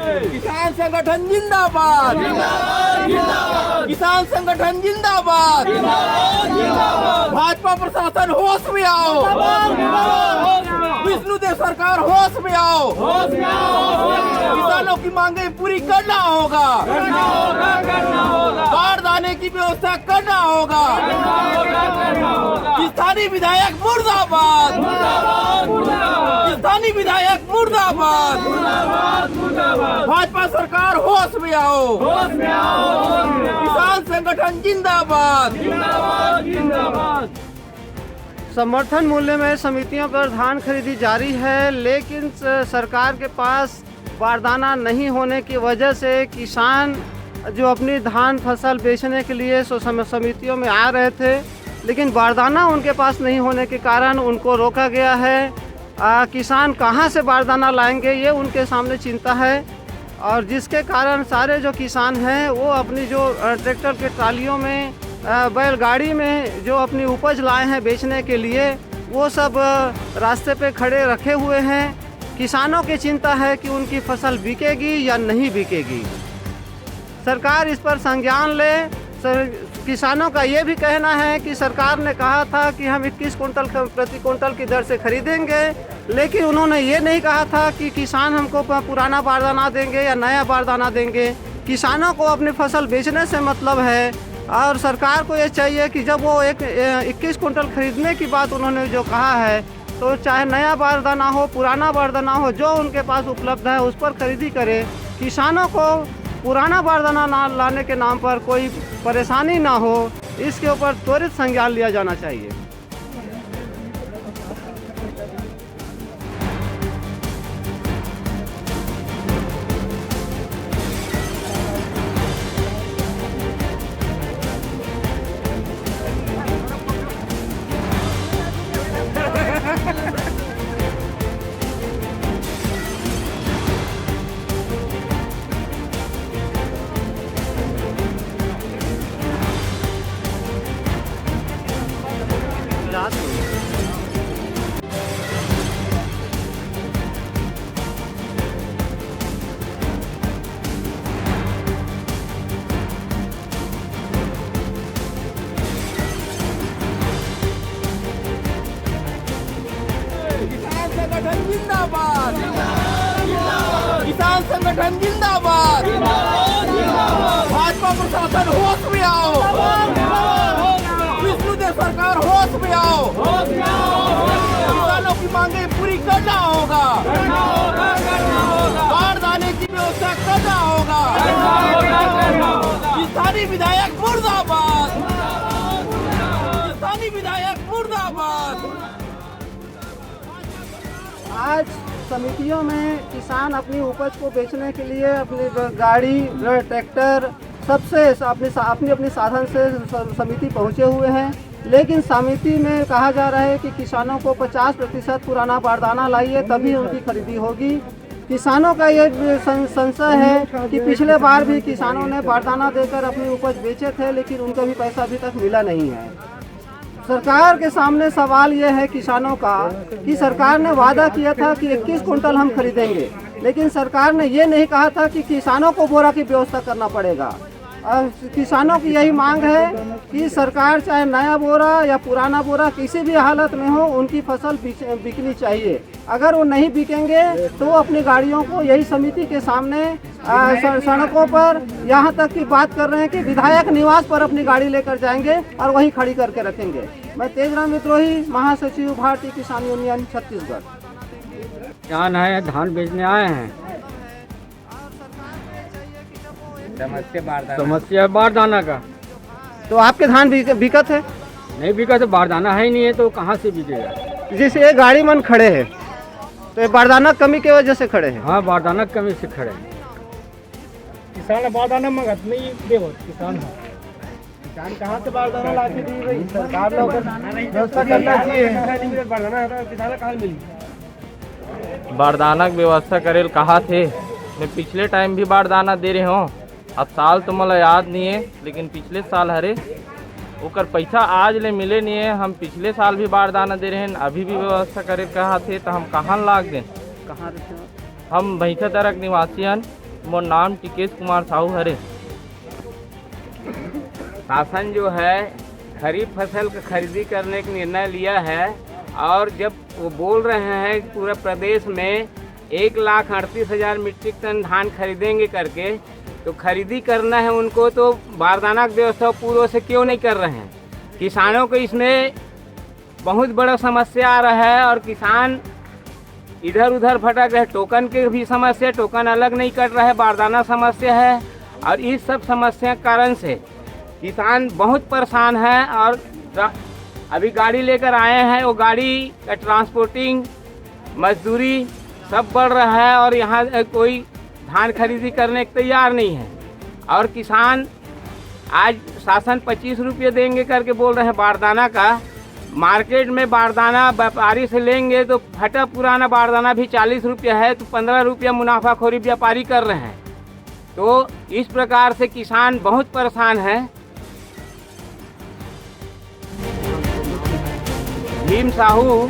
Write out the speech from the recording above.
किसान संगठन जिंदाबाद, किसान संगठन जिंदाबाद, भाजपा प्रशासन होश में आओ, विष्णुदेव सरकार होश में आओ, किसानों की मांगे पूरी करना होगा, बारदाने की व्यवस्था करना होगा, स्थानीय विधायक मुर्दाबाद, स्थानीय विधायक मुर्दाबाद, भाजपा सरकार होश में आओ, किसान संगठन जिंदाबाद। समर्थन मूल्य में समितियों पर धान खरीदी जारी है, लेकिन सरकार के पास बारदाना नहीं होने की वजह से किसान जो अपनी धान फसल बेचने के लिए समितियों में आ रहे थे, लेकिन बारदाना उनके पास नहीं होने के कारण उनको रोका गया है। किसान कहां से बारदाना लाएंगे ये उनके सामने चिंता है, और जिसके कारण सारे जो किसान हैं वो अपनी जो ट्रैक्टर के ट्रालियों में बैलगाड़ी में जो अपनी उपज लाए हैं बेचने के लिए, वो सब रास्ते पे खड़े रखे हुए हैं। किसानों की चिंता है कि उनकी फसल बिकेगी या नहीं बिकेगी। सरकार इस पर संज्ञान ले। किसानों का ये भी कहना है कि सरकार ने कहा था कि हम 21 कुंटल प्रति कुंटल की दर से खरीदेंगे, लेकिन उन्होंने ये नहीं कहा था कि किसान हमको पुराना बारदाना देंगे या नया बारदाना देंगे। किसानों को अपनी फसल बेचने से मतलब है, और सरकार को ये चाहिए कि जब वो 21 कुंटल खरीदने की बात उन्होंने जो कहा है, तो चाहे नया बारदाना हो पुराना बारदाना हो, जो उनके पास उपलब्ध है उस पर खरीदी करे। किसानों को पुराना बारदाना ना लाने के नाम पर कोई परेशानी ना हो, इसके ऊपर त्वरित संज्ञान लिया जाना चाहिए। संगठन जिंदाबाद, किसान संगठन जिंदाबाद, भाजपा प्रशासन होश में आओ, विष्णुदेव सरकार होश में आओ, किसानों की मांगे पूरी करना होगा, बारदाने की व्यवस्था करना होगा, स्थानीय विधायक मुर्दाबाद, स्थानीय विधायक मुर्दाबाद। आज समितियों में किसान अपनी उपज को बेचने के लिए अपनी गाड़ी ट्रैक्टर सबसे अपनी साधन से समिति पहुंचे हुए हैं, लेकिन समिति में कहा जा रहा है कि किसानों को 50% पुराना बारदाना लाइए तभी उनकी खरीदी होगी। किसानों का ये संशय है कि पिछले बार भी किसानों ने बारदाना देकर अपनी उपज बेचे थे, लेकिन उनका भी पैसा अभी तक मिला नहीं है। सरकार के सामने सवाल यह है किसानों का कि सरकार ने वादा किया था कि 21 कुंटल हम खरीदेंगे, लेकिन सरकार ने ये नहीं कहा था कि किसानों को बोरा की व्यवस्था करना पड़ेगा। किसानों की यही मांग है कि सरकार चाहे नया बोरा या पुराना बोरा किसी भी हालत में हो, उनकी फसल बिकनी चाहिए। अगर वो नहीं बिकेंगे तो वो अपनी गाड़ियों को यही समिति के सामने सड़कों पर, यहाँ तक की बात कर रहे हैं कि विधायक निवास पर अपनी गाड़ी लेकर जाएंगे और वहीं खड़ी करके रखेंगे। मैं तेजराम विद्रोही, महासचिव भारतीय किसान यूनियन छत्तीसगढ़। किसान है, धान बेचने आए हैं। समस्या है बारदाना का। तो आपके धान बिकत है? नहीं बिका तो बारदाना है ही नहीं है, तो कहाँ से बिकेगा? जैसे ये गाड़ी मन खड़े हैं, तो ये बारदाना कमी की वजह से खड़े हैं। हाँ, बारदाना कमी से खड़े हैं। किसान बारदाना मंगत नहीं देवो किसान कहाँ से बारदाना ला के दी भाई? सरकार ने व्यवस्था करना चाहिए। बारदाना किसान कहाँ मिली? बारदाना की व्यवस्था करे कहा थे। मैं पिछले टाइम भी बारदाना दे रहे हूँ। अब साल तो मला याद नहीं है, लेकिन पिछले साल हरे ओकर पैसा आज ले मिले नहीं है। हम पिछले साल भी बारदाना दे रहे हैं, अभी भी व्यवस्था करे कहा थे, तो हम कहाँ लाग दें? कहाँ? हम भैंसा तरक निवासी हन, मोर नाम टिकेश कुमार साहू हरे। शासन जो है खरीफ फसल का खरीदी करने का निर्णय लिया है और जब वो बोल रहे हैं कि पूरे प्रदेश में 1,38,000 मीट्रिक टन धान खरीदेंगे करके, तो खरीदी करना है उनको तो बारदाना की व्यवस्था पूर्व से क्यों नहीं कर रहे हैं। किसानों को इसमें बहुत बड़ा समस्या आ रहा है और किसान इधर उधर भटक रहे। टोकन के भी समस्या, टोकन अलग नहीं कट रहा है, बारदाना समस्या है और इस सब समस्या के कारण से किसान बहुत परेशान है। और अभी गाड़ी लेकर आए हैं, वो गाड़ी का ट्रांसपोर्टिंग मजदूरी सब बढ़ रहा है और यहाँ कोई धान खरीदी करने के तैयार नहीं है। और किसान आज शासन 25 रुपये देंगे करके बोल रहे हैं बारदाना का। मार्केट में बारदाना व्यापारी से लेंगे तो फटा पुराना बारदाना भी 40 रुपये है, तो 15 रुपया मुनाफाखोरी व्यापारी कर रहे हैं। तो इस प्रकार से किसान बहुत परेशान है। भीम साहू